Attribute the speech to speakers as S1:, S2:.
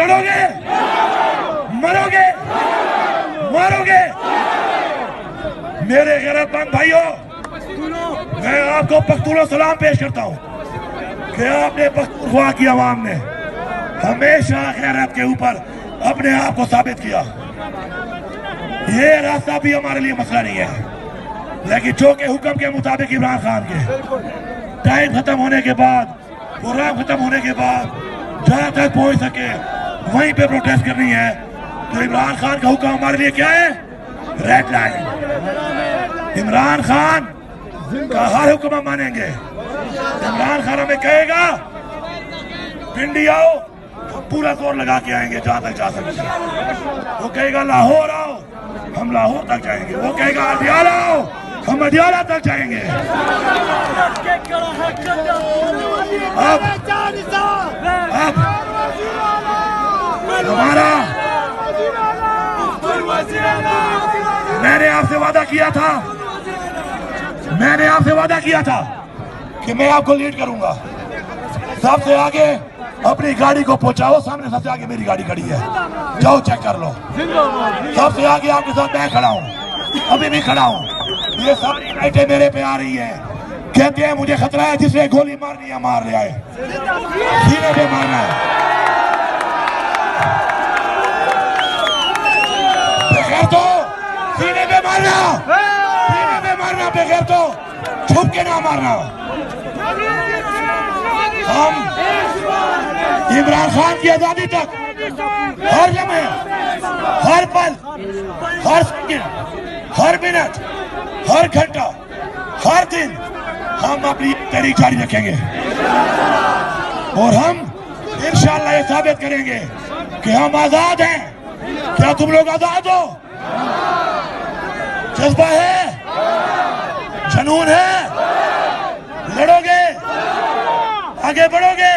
S1: लड़ोगे, मरोगे, मारोगे। मेरे गैरतमंद भाइयों, मैं आपको पख्तून सलाम पेश करता हूं कि आपने पख्तूनख्वा की आवाम ने हमेशा गैरत के ऊपर अपने आप को साबित किया। ये रास्ता भी हमारे लिए मसला नहीं है, लेकिन चौके हुक्म के मुताबिक इमरान खान के टाइम खत्म होने के बाद, प्रोग्राम खत्म होने के बाद जहां तक पहुंच सके वहीं पे प्रोटेस्ट करनी है। तो इमरान खान का हुक्म हमारे लिए क्या है? Red line. इमरान खान का हर हुक्म हम मानेंगे। इमरान खान हमें कहेगा पिंडी आओ, हम पूरा जोर लगा के आएंगे जहां तक जा सकते। वो कहेगा लाहौर आओ, हम लाहौर तक जाएंगे। वो कहेगा अडियाला आओ, हम अडियाला तक जाएंगे। अब हमारा, मैंने आपसे वादा किया था कि मैं आपको लीड करूंगा। सबसे आगे अपनी गाड़ी को पहुंचाओ, सामने सबसे आगे मेरी गाड़ी खड़ी है, जाओ चेक कर लो। सबसे आगे आपके साथ मैं खड़ा हूं, अभी भी खड़ा हूं। ये सारी लाइटें मेरे पे आ रही है, कहते हैं मुझे खतरा है, जिसने गोली मारनी है मार ले आए, सीने पे मारना है। बगैर तो सीने पे मारना, सीने पे मारना, बगैर तो छुप के ना मारना। हम इमरान खान की आजादी तक हर समय, हर पल, हर सेकंड, हर मिनट, हर घंटा, हर दिन हम अपनी तहरीक जारी रखेंगे और हम इंशाअल्लाह ये साबित करेंगे कि हम आजाद हैं। क्या तुम लोग आजाद हो? जज्बा है, जुनून है, लड़ोगे, आगे बढ़ोगे।